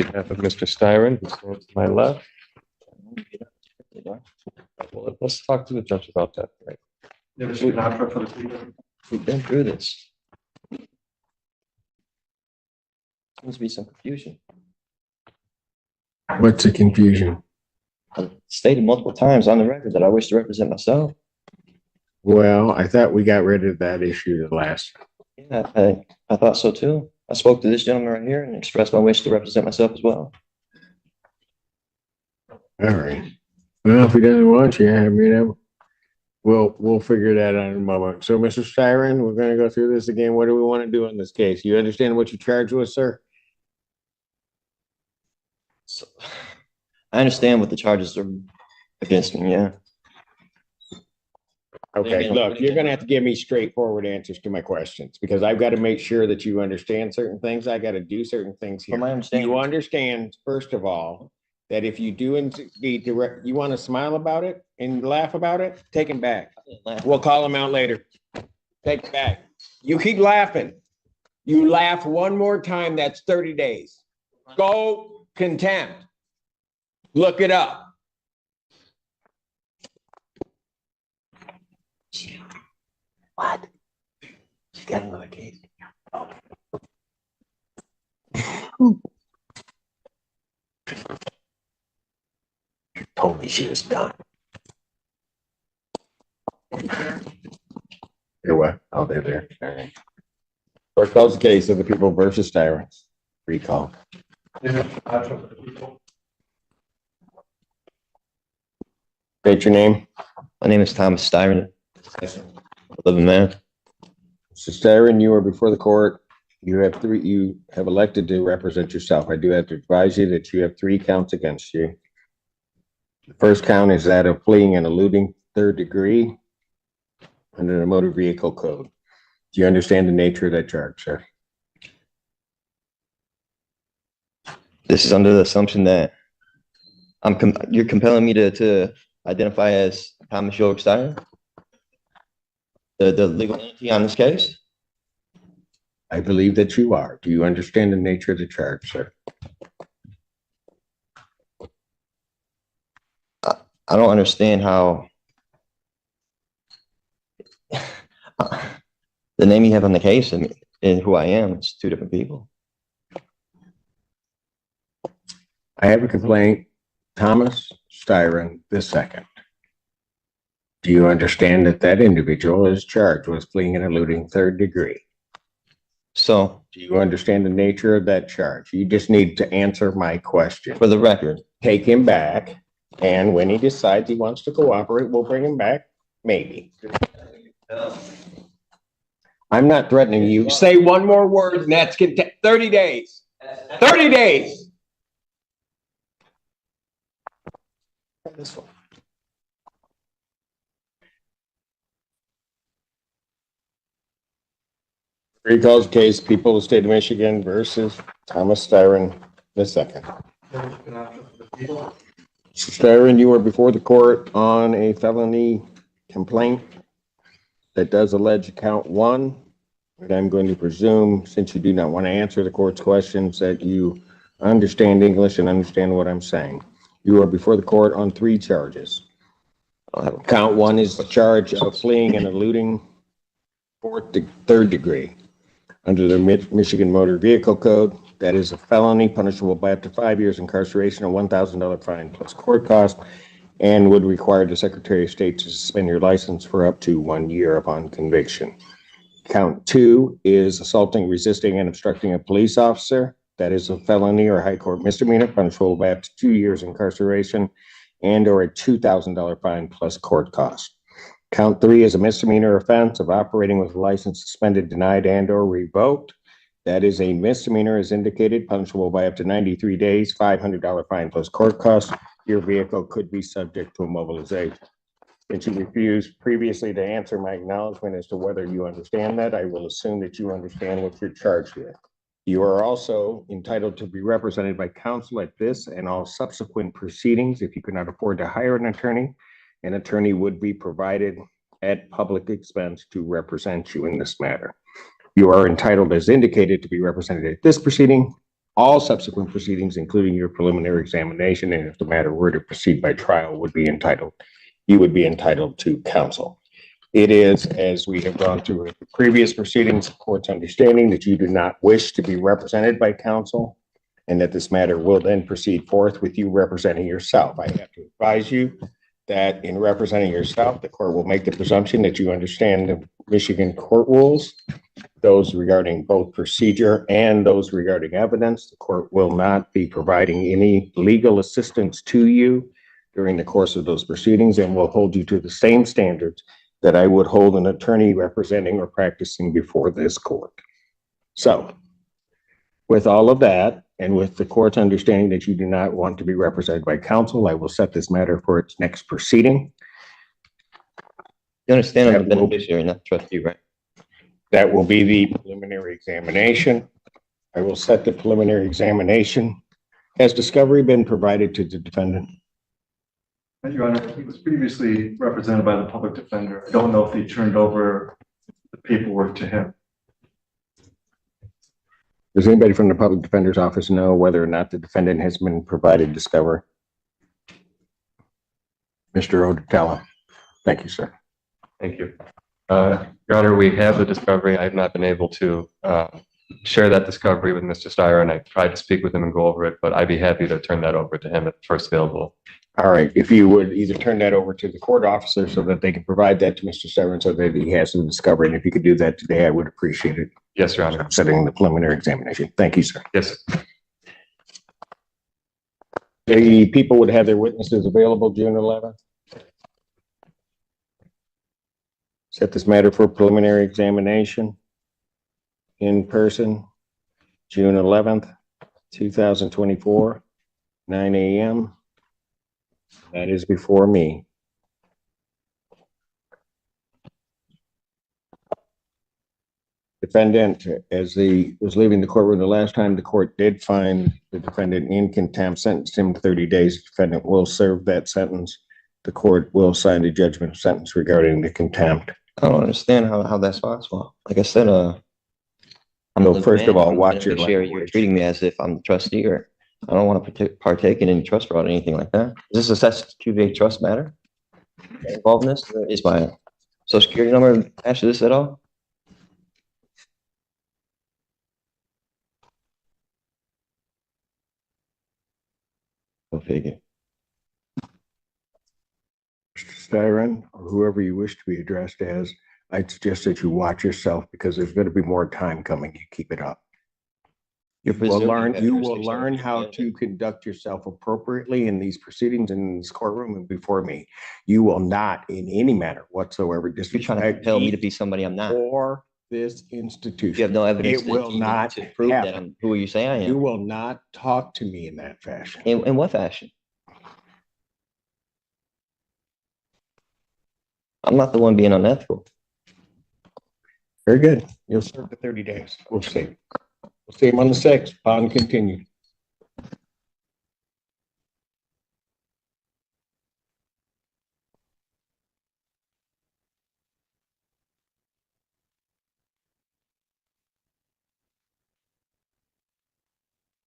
behalf of Mr. Styron, who stands to my left. Well, let's talk to the judge about that. Right? We've been through this. Seems to be some confusion. What's the confusion? I stated multiple times on the record that I wish to represent myself. Well, I thought we got rid of that issue the last. Yeah, I thought so too. I spoke to this gentleman right here and expressed my wish to represent myself as well. All right. Well, if he doesn't want you, I mean, we'll figure that out in a moment. So, Mr. Styron, we're going to go through this again. What do we want to do in this case? You understand what you charged with, sir? So, I understand what the charges are against me, yeah. Okay, look, you're going to have to give me straightforward answers to my questions because I've got to make sure that you understand certain things. I got to do certain things here. From my understanding, You understand, first of all, that if you do indeed direct, you want to smile about it and laugh about it, take him back. We'll call him out later. Take it back. You keep laughing. You laugh one more time, that's 30 days. Go contempt. Look it up. what? She's got another case. You told me she was done. You're what? Oh, they're there. All right. Court calls the case of the people versus tyrants. Recall. State your name. My name is Thomas Styron. Living man. Mr. Styron, you are before the court. You have elected to represent yourself. I do have to advise you that you have 3 counts against you. The first count is that of fleeing and eluding 3rd degree under the motor vehicle code. Do you understand the nature of that charge, sir? This is under the assumption that you're compelling me to identify as Thomas York Styron, the legal entity on this case. I believe that you are. Do you understand the nature of the charge, sir? I don't understand how the name you have on the case and who I am, it's 2 different people. I have a complaint, Thomas Styron II. Do you understand that that individual is charged with fleeing and eluding 3rd degree? So, Do you understand the nature of that charge? You just need to answer my question. for the record, Take him back, and when he decides he wants to cooperate, we'll bring him back, maybe. I'm not threatening you. Say one more word, and that's 30 days. 30 days. this one. Recalls case, people of the state of Michigan versus Thomas Styron II. Mr. Styron, you are before the court on a felony complaint that does allege count 1. And I'm going to presume, since you do not want to answer the court's questions, that you understand English and understand what I'm saying. You are before the court on 3 charges. Count 1 is the charge of fleeing and eluding 3rd degree. Under the Michigan Motor Vehicle Code, that is a felony punishable by up to 5 years incarceration, a $1,000 fine plus court cost, and would require the Secretary of State to suspend your license for up to 1 year upon conviction. Count 2 is assaulting, resisting, and obstructing a police officer. That is a felony or high court misdemeanor punishable by up to 2 years incarceration and or a $2,000 fine plus court cost. Count 3 is a misdemeanor offense of operating with a license suspended, denied, and or revoked. That is a misdemeanor as indicated, punishable by up to 93 days, $500 fine plus court costs. Your vehicle could be subject to immobilization. Since you refused previously to answer my acknowledgement as to whether you understand that, I will assume that you understand what you're charged with. You are also entitled to be represented by counsel at this and all subsequent proceedings. If you cannot afford to hire an attorney would be provided at public expense to represent you in this matter. You are entitled, as indicated, to be represented at this proceeding, all subsequent proceedings, including your preliminary examination, and if the matter were to proceed by trial, you would be entitled to counsel. It is, as we have gone through the previous proceedings, the court's understanding that you do not wish to be represented by counsel, and that this matter will then proceed forth with you representing yourself. I have to advise you that in representing yourself, the court will make the presumption that you understand the Michigan court rules, those regarding both procedure and those regarding evidence. The court will not be providing any legal assistance to you during the course of those proceedings, and will hold you to the same standards that I would hold an attorney representing or practicing before this court. So, with all of that, and with the court's understanding that you do not want to be represented by counsel, I will set this matter for its next proceeding. You understand I'm the beneficiary, not the trustee, right? That will be the preliminary examination. I will set the preliminary examination. Has discovery been provided to the defendant? Your Honor, he was previously represented by the public defender. I don't know if they turned over the paperwork to him. Does anybody from the public defender's office know whether or not the defendant has been provided discovery? Mr. Odetella. Thank you, sir. Thank you. Your Honor, we have the discovery. I have not been able to share that discovery with Mr. Steyer, and I tried to speak with him and go over it, but I'd be happy to turn that over to him at first available. All right, if you would either turn that over to the court officer so that they can provide that to Mr. Steyer so that he has the discovery, and if you could do that today, I would appreciate it. Yes, Your Honor. I'm setting the preliminary examination. Thank you, sir. Yes. The people would have their witnesses available June 11th. Set this matter for preliminary examination in person, June 11th, 2024, 9 a.m. That is before me. Defendant, as he was leaving the courtroom the last time, the court did find the defendant in contempt, sentenced him to 30 days. The defendant will serve that sentence. The court will sign the judgment of sentence regarding the contempt. I don't understand how that's possible. Like I said, I'm So the first of man, all, I'm watch your beneficiary. You're language. treating me as if I'm the trustee, or I don't want to partake in any trust fraud or anything like that. Is this a statutory trust matter involved in this? Is my social security number attached to this at all? Go figure. Mr. Styron, or whoever you wish to be addressed as, I'd suggest that you watch yourself because there's going to be more time coming. You keep it up. You will learn how to conduct yourself appropriately in these proceedings in this courtroom and before me. You will not in any manner whatsoever You're trying to compel me to be somebody I'm not. or this institution. You have no evidence It will not to prove that happen. I'm who you say I You am. will not talk to me in that fashion. In what fashion? I'm not the one being unethical. Very good. You'll serve the 30 days. We'll see. We'll see him on the 6th. Bond continued.